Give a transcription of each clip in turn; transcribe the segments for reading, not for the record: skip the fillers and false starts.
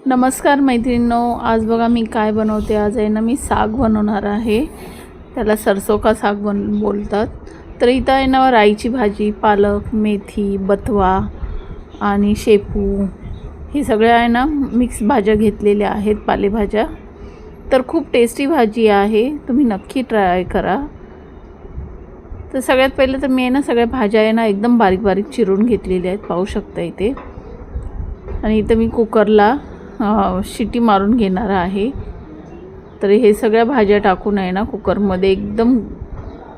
नमस्कार मैत्रिणींनो, आज बघा मी काय बनवते. आज आहे ना मी साग बनवणार आहे. त्याला सरसों का साग बोलतात. तर इथं आहे ना राईची भाजी, पालक, मेथी, बथवा आणि शेपू हे सगळ्या आहे ना मिक्स भाज्या घेतलेल्या आहेत, पालेभाज्या. तर खूप टेस्टी भाजी आहे, तुम्ही नक्की ट्राय करा. तर सगळ्यात पहिले तर मी आहे ना सगळ्या भाज्या आहे ना एकदम बारीक बारीक चिरून घेतलेल्या आहेत, पाहू शकता इथे. आणि इथं मी कुकरला शिटी मारून घेणार आहे. तर हे सगळ्या भाज्या टाकून आहे ना कुकरमध्ये एकदम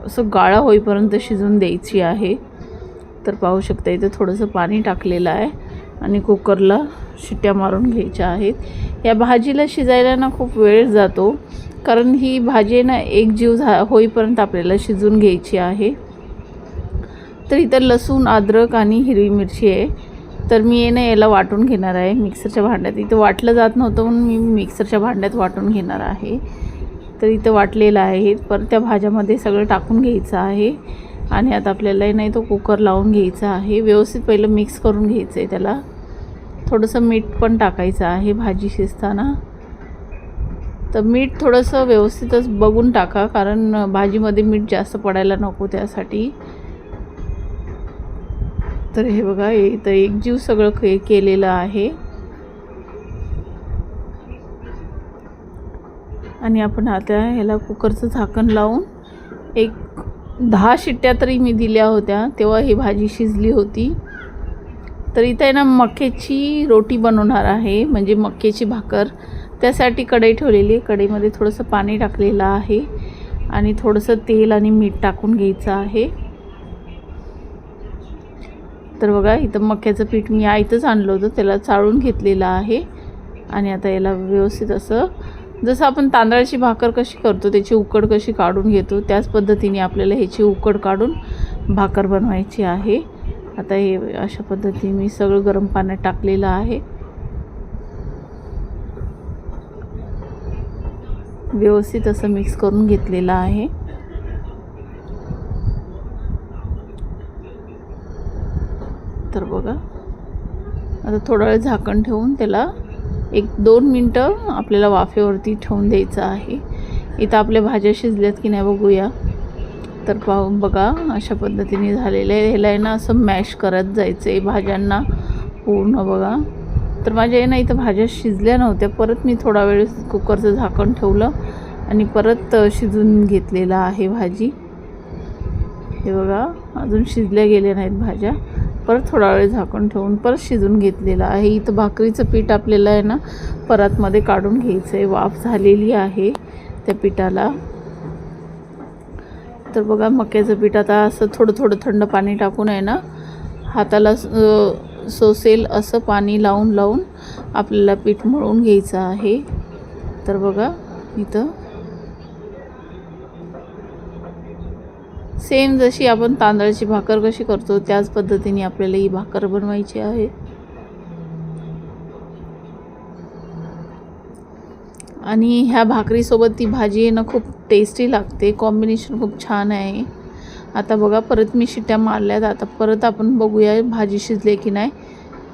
असं गाळा होईपर्यंत शिजून द्यायची आहे. तर पाहू शकता इथे थोडंसं पाणी टाकलेलं आहे आणि कुकरला शिट्या मारून घ्यायच्या आहेत. या भाजीला शिजायला ना खूप वेळ जातो, कारण ही भाजी ना एकजीव होईपर्यंत आपल्याला शिजून घ्यायची आहे. तर इथं लसूण, अद्रक आणि हिरवी मिरची आहे. तर मी आहे ना याला वाटून घेणार आहे मिक्सरच्या भांड्यात. इथं वाटलं जात नव्हतं म्हणून मी मिक्सरच्या भांड्यात वाटून घेणार आहे. तर इथं वाटलेलं आहे. परत त्या भाज्यामध्ये सगळं टाकून घ्यायचं आहे आणि आता आपल्याला नाही तो कुकर लावून घ्यायचा आहे. व्यवस्थित पहिलं मिक्स करून घ्यायचं आहे. त्याला थोडंसं मीठ पण टाकायचं आहे भाजी शिजताना. तर मीठ थोडंसं व्यवस्थितच बघून टाका, कारण भाजीमध्ये मीठ जास्त पडायला नको त्यासाठी. तर हे बघा इथं एकजीव सगळं केलेलं आहे. आणि आपण आता ह्याला कुकरचं झाकण लावून एक 10 शिट्ट्या तरी मी दिल्या होत्या, तेव्हा ही भाजी शिजली होती. तर इथं आहे ना मक्याची रोटी बनवणार आहे, म्हणजे मक्याची भाकर. त्यासाठी कढई ठेवलेली आहे. कढईमध्ये थोडंसं पाणी टाकलेलं आहे आणि थोडंसं तेल आणि मीठ टाकून घ्यायचं आहे. तर बघा इथं मक्याचं पीठ मी आयतच आणलं होतं, त्याला चाळून घेतलेलं आहे. आणि आता याला व्यवस्थित असं, जसं आपण तांदळाची भाकर कशी करतो त्याची उकड कशी काढून घेतो, त्याच पद्धतीने आपल्याला ह्याची उकड काढून भाकर बनवायची आहे. आता हे अशा पद्धतीने मी सगळं गरम पाण्यात टाकलेलं आहे. व्यवस्थित असं मिक्स करून घेतलेलं आहे. तर बघा आता थोडा वेळ झाकण ठेवून त्याला 1-2 मिनटं आपल्याला वाफेवरती ठेवून द्यायचं आहे. इथं आपल्या भाज्या शिजल्यात की नाही बघूया. तर पाहून बघा अशा पद्धतीने झालेलं आहे. ह्याला आहे ना असं मॅश करत जायचं आहे भाज्यांना पूर्ण. बघा तर माझ्या आहे ना इथं भाज्या शिजल्या नव्हत्या, परत मी थोडा वेळ कुकरचं झाकण ठेवलं आणि परत शिजून घेतलेलं आहे भाजी. हे बघा अजून शिजल्या गेल्या नाहीत भाज्या. परत थोडा वेळ झाकण ठेवून परत शिजून घेतलेलं आहे. इथं भाकरीचं पीठ आपल्याला आहे ना परातमध्ये काढून घ्यायचं आहे. वाफ झालेली आहे त्या पिठाला. तर बघा मक्याचं पीठ आता असं थोडं थोडं थंड पाणी टाकून आहे ना हाताला सोसेल असं पाणी लावून लावून आपल्याला पीठ मळून घ्यायचं आहे. तर बघा इथं सेम जशी आपण तांदळाची भाकर कशी करतो त्याच पद्धतीने आपल्याला ही भाकर बनवायची आहे. आणि ह्या भाकरीसोबत ती भाजी आहे ना खूप टेस्टी लागते, कॉम्बिनेशन खूप छान आहे. आता बघा परत मी शिट्ट्या मारल्यात. आता परत आपण बघूया भाजी शिजले की नाही.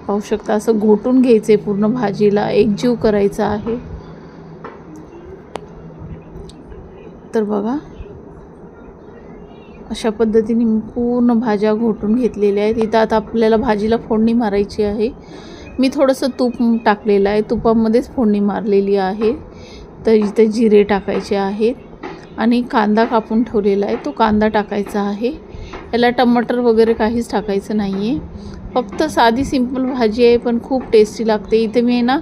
पाहू शकता असं घोटून घ्यायचं आहे पूर्ण भाजीला, एकजीव करायचा आहे. तर बघा अशा पद्धतीने पूर्ण भाज्या घोटून घेतलेल्या आहेत. इथं आता आपल्याला भाजीला फोडणी मारायची आहे. मी थोडंसं तूप टाकलेलं आहे, तुपामध्येच फोडणी मारलेली आहे. तर इथं जिरे टाकायचे आहेत आणि कांदा कापून ठेवलेला आहे, तो कांदा टाकायचा आहे. याला टमाटर वगैरे काहीच टाकायचं नाही आहे. फक्त साधी सिंपल भाजी आहे, पण खूप टेस्टी लागते. इथे मी ना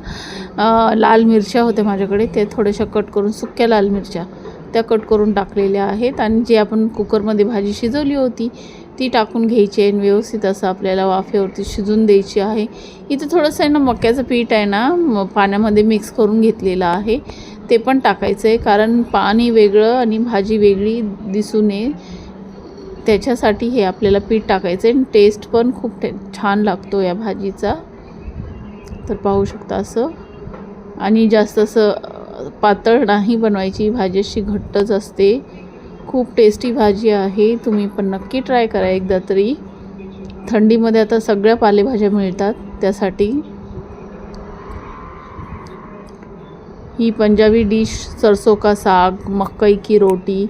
लाल मिरच्या होत्या माझ्याकडे, त्या थोड्याशा कट करून, सुक्या लाल मिरच्या त्या कट करून टाकलेल्या आहेत. आणि जे आपण कुकरमध्ये भाजी शिजवली होती ती टाकून घ्यायची आहे आणि व्यवस्थित असं आपल्याला वाफेवरती शिजून द्यायची आहे. इथं थोडंसं आहे ना मक्याचं पीठ आहे ना पाण्यामध्ये मिक्स करून घेतलेलं आहे, ते पण टाकायचं आहे, कारण पाणी वेगळं आणि भाजी वेगळी दिसू नये त्याच्यासाठी हे आपल्याला पीठ टाकायचं आहे. आणि टेस्ट पण खूप छान लागतो या भाजीचा. तर पाहू शकता असं. आणि जास्त असं पातळ नाही बनवायची, भाजी अशी घट्टच असते. खूप टेस्टी भाजी आहे, तुम्ही पण नक्की ट्राय करा एकदा तरी. थंडीमध्ये आता सगळ्या पालेभाज्या मिळतात त्यासाठी. ही पंजाबी डिश सरसों का साग, मकई की रोटी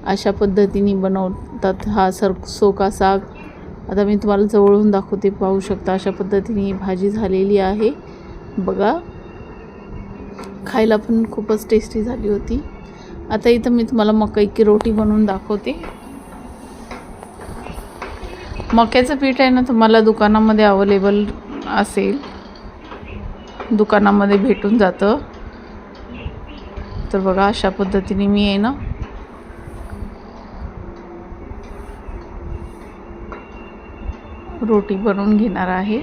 अशा पद्धतीने बनवतात हा सरसों का साग। आता मी तुम्हाला जवळून दाखवते, पाहू शकता अशा पद्धतीने ही भाजी झालेली आहे बघा। खायला पण खूपच टेस्टी झाली होती। आता इथं मी तुम्हाला मकई की रोटी बनवून दाखवते। मक्याचं पीठ आहे ना, तुम्हाला दुकानामध्ये अवेलेबल असेल, दुकानामध्ये भेटून जातं। तर बघा अशा पद्धतीने मी आहे ना रोटी बनवून घेणार आहे।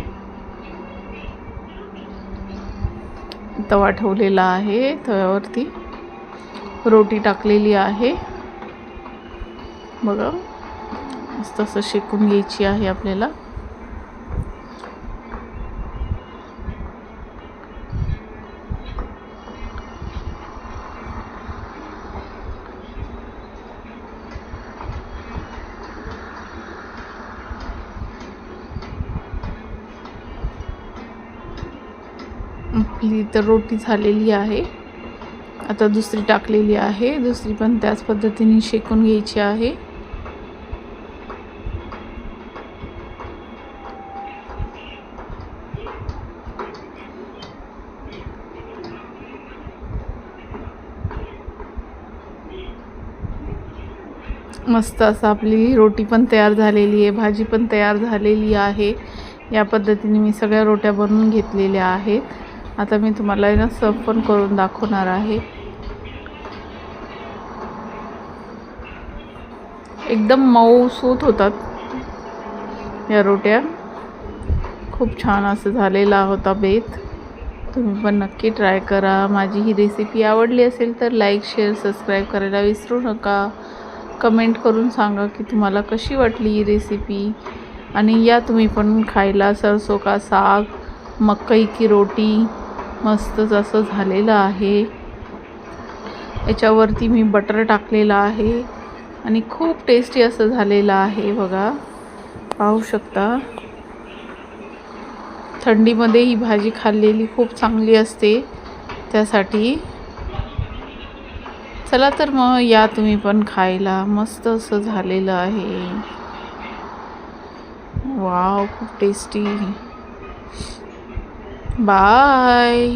तवा ठेवलेला आहे, तव्यावरती रोटी टाकलेली आहे बघा। मस्त असं शेकून घ्यायची आहे आपल्याला। आपली तर रोटी झालेली आहे। आता दुसरी टाकलेली आहे, दुसरी पण त्याच पद्धतीने शेकून घ्यायची आहे। मस्त असं आपली रोटी पण तयार झालेली आहे, भाजी पण तयार झालेली आहे। या पद्धतीने मी सगळ्या रोट्या बनवून घेतलेल्या आहेत। आता मी तुम्हाला ना सर्व पण करून दाखवणार आहे। एकदम मऊसूत होतात या रोट्या, खूप छान असं झालेला होता बेत। तुम्ही पण नक्की ट्राय करा। माझी ही रेसिपी आवडली असेल तर लाईक, शेअर, सबस्क्राईब करायला विसरू नका। कमेंट करून सांगा की तुम्हाला कशी वाटली ही रेसिपी। आणि या तुम्ही पण खायला सरसों का साग, मकई की रोटी मस्तच असं झालेलं आहे। याच्यावरती मी बटर टाकलेलं आहे आणि खूप टेस्टी असं झालेलं आहे बघा, पाहू शकता। थंडीमध्ये ही भाजी खाल्लेली खूप चांगली असते त्यासाठी। चला तर मग या तुम्ही पण खायला, मस्त असं झालेलं आहे। वाव, खूप टेस्टी। बाय।